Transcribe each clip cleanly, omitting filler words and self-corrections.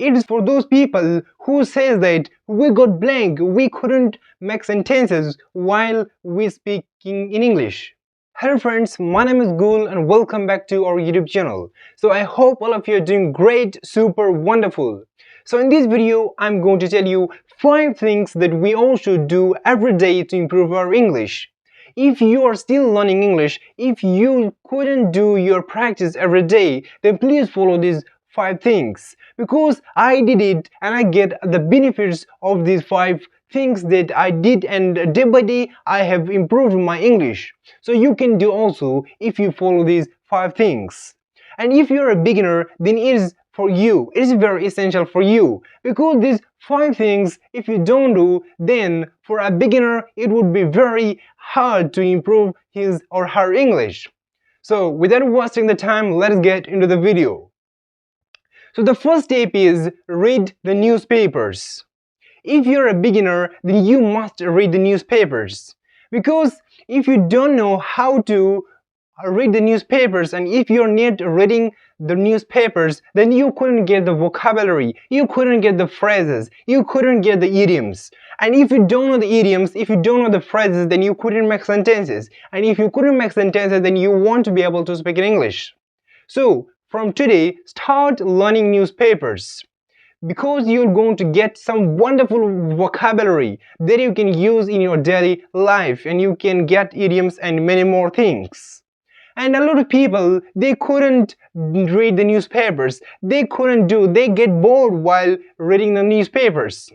it is for those people who says that we got blank, we couldn't make sentences while we speaking in English. Hello friends, my name is Gul and welcome back to our YouTube channel. So I hope all of you are doing great, super wonderful. So in this video, I'm going to tell you 5 things that we all should do every day to improve our English. If you are still learning English, if you couldn't do your practice every day, then please follow these 5 things. Because I did it and I get the benefits of these 5 things that I did, and day by day I have improved my English. So you can do also if you follow these 5 things. And if you're a beginner, then it is for you. It is very essential for you, because these 5 things, if you don't do, then for a beginner it would be very hard to improve his or her English. So without wasting the time, let's get into the video. So the first step is read the newspapers. If you're a beginner, then you must read the newspapers, because if you don't know how to read the newspapers, and if you're not reading the newspapers, then you couldn't get the vocabulary, you couldn't get the phrases, you couldn't get the idioms. And if you don't know the idioms, if you don't know the phrases, then you couldn't make sentences. And if you couldn't make sentences, then you won't be able to speak in English. So from today, start learning newspapers, because you're going to get some wonderful vocabulary that you can use in your daily life, and you can get idioms and many more things. And a lot of people, they couldn't read the newspapers, they get bored while reading the newspapers.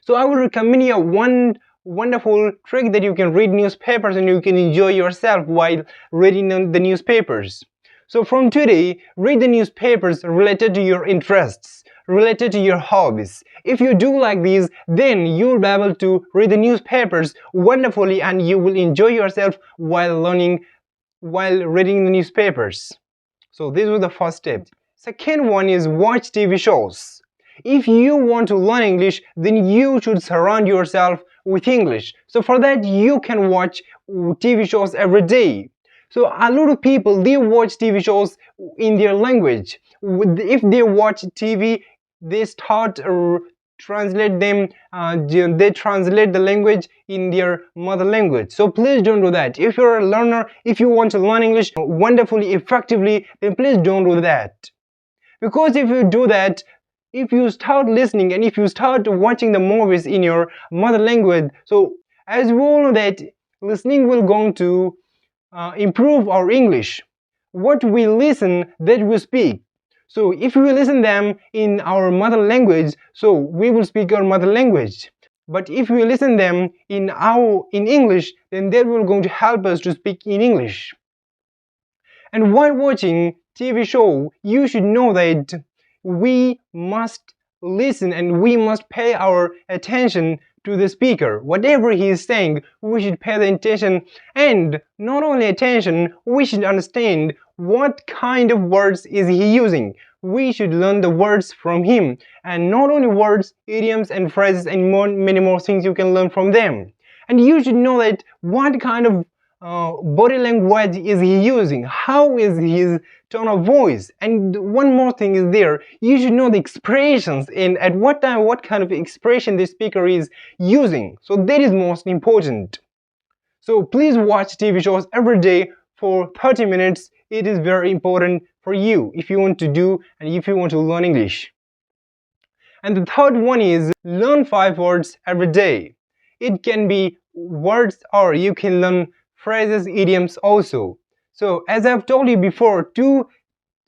So I would recommend you one wonderful trick that you can read newspapers and you can enjoy yourself while reading the newspapers. So from today, read the newspapers related to your interests, related to your hobbies. If you do like these, then you'll be able to read the newspapers wonderfully and you will enjoy yourself while reading the newspapers. So this was the first step. Second one is watch TV shows. If you want to learn English, then you should surround yourself with English. So for that, you can watch TV shows every day. So a lot of people, they watch TV shows in their language. If they watch TV, they start translate them, they translate the language in their mother language. So please don't do that. If you're a learner, if you want to learn English wonderfully, effectively, then please don't do that. Because if you do that, if you start listening and if you start watching the movies in your mother language, so as we all know that listening will going to improve our English. What we listen, that we speak. So if we listen them in our mother language, so we will speak our mother language. But if we listen them in English, then that will going to help us to speak in English. And while watching TV show, you should know that we must listen and we must pay our attention to the speaker. Whatever he is saying, we should pay the attention, and not only attention, we should understand what kind of words is he using. We should learn the words from him, and not only words, idioms and phrases and many more things you can learn from them. And you should know that what kind of body language is he using, how is his tone of voice. And one more thing is there, you should know the expressions and at what time, what kind of expression the speaker is using. So that is most important. So please watch TV shows every day for 30 minutes. It is very important for you if you want to do and if you want to learn English. And the third one is learn 5 words every day. It can be words or you can learn phrases, idioms also. So as I've told you before, 2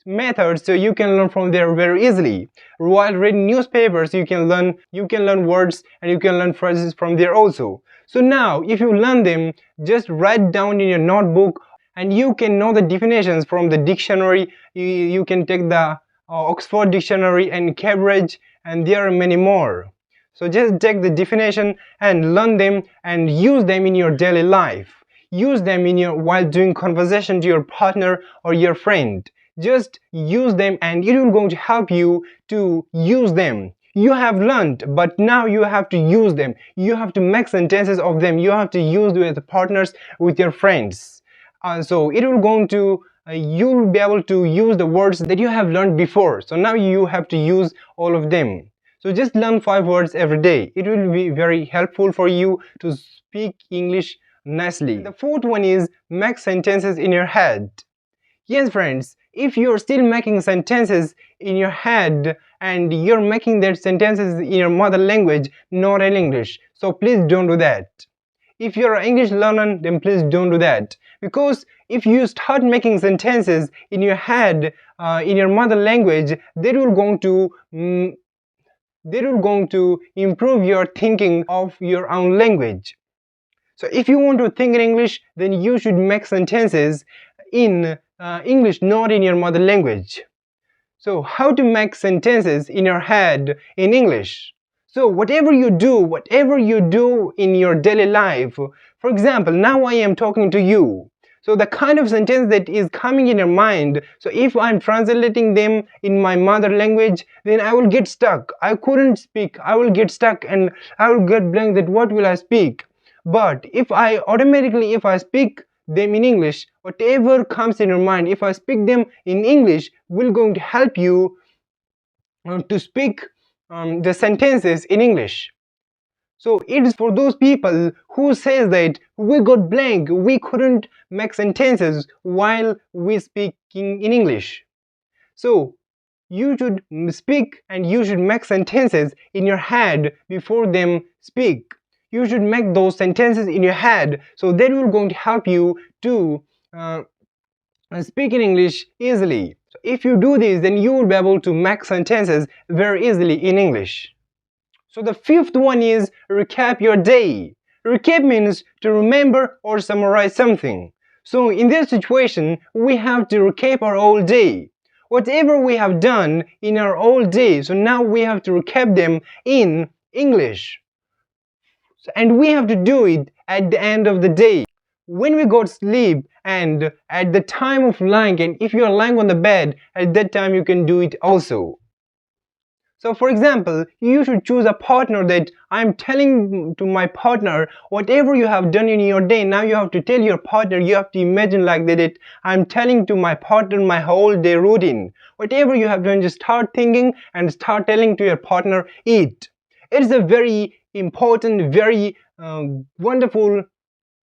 methods, so you can learn from there very easily. While reading newspapers, you can learn words and you can learn phrases from there also. So now if you learn them, just write down in your notebook, and you can know the definitions from the dictionary. You can take the Oxford Dictionary and Cambridge, and there are many more. So just take the definition and learn them and use them in your daily life. Use them while doing conversation to your partner or your friend. Just use them and it will going to help you to use them. You have learned, but now you have to use them. You have to make sentences of them. You have to use with partners, with your friends. So it will going to you'll be able to use the words that you have learned before. So now you have to use all of them. So just learn 5 words every day. It will be very helpful for you to speak English nicely. And the fourth one is make sentences in your head. Yes, friends, if you're still making sentences in your head and you're making that sentences in your mother language, not in English, so please don't do that. If you're an English learner, then please don't do that. Because if you start making sentences in your head, in your mother language, that will going to improve your thinking of your own language. So if you want to think in English, then you should make sentences in English, not in your mother language. So how to make sentences in your head in English? So whatever you do in your daily life, for example, now I am talking to you. So the kind of sentence that is coming in your mind, so if I'm translating them in my mother language, then I will get stuck. I couldn't speak. I will get stuck and I will get blank that what will I speak? But if I speak them in English, whatever comes in your mind, if I speak them in English, will going to help you to speak the sentences in English. So it is for those people who says that we got blank, we couldn't make sentences while we speaking in English. So you should speak and you should make sentences in your head before them speak. You should make those sentences in your head, so that will going to help you to speak in English easily. So if you do this, then you will be able to make sentences very easily in English. So the fifth one is recap your day. Recap means to remember or summarize something. So in this situation, we have to recap our whole day. Whatever we have done in our whole day, so now we have to recap them in English. And we have to do it at the end of the day. When we go to sleep and at the time of lying, and if you are lying on the bed, at that time you can do it also. So for example, you should choose a partner that I'm telling to my partner, whatever you have done in your day, now you have to tell your partner, you have to imagine like that I'm telling to my partner my whole day routine. Whatever you have done, just start thinking and start telling to your partner it. It is a very important, very wonderful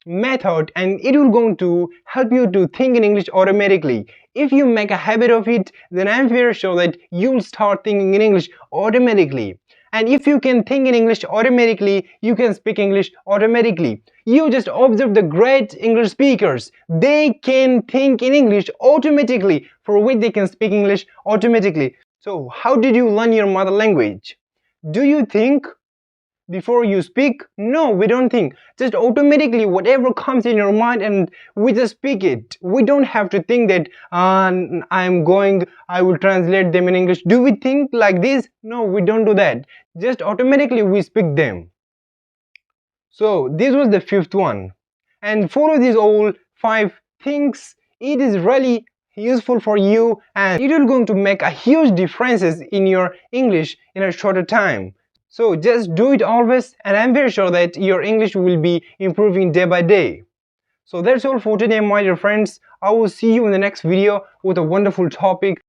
method, and it will going to help you to think in English automatically. If you make a habit of it, then I'm very sure that you'll start thinking in English automatically. And if you can think in English automatically, you can speak English automatically. You just observe the great English speakers. They can think in English automatically, for which they can speak English automatically. So how did you learn your mother language? Do you think before you speak? No, we don't think. Just automatically whatever comes in your mind and we just speak it. We don't have to think that I will translate them in English. Do we think like this? No, we don't do that. Just automatically we speak them. So this was the fifth one. And follow these all 5 things. It is really useful for you and it will going to make a huge differences in your English in a shorter time. So just do it always, and I'm very sure that your English will be improving day by day. So that's all for today, my dear friends. I will see you in the next video with a wonderful topic.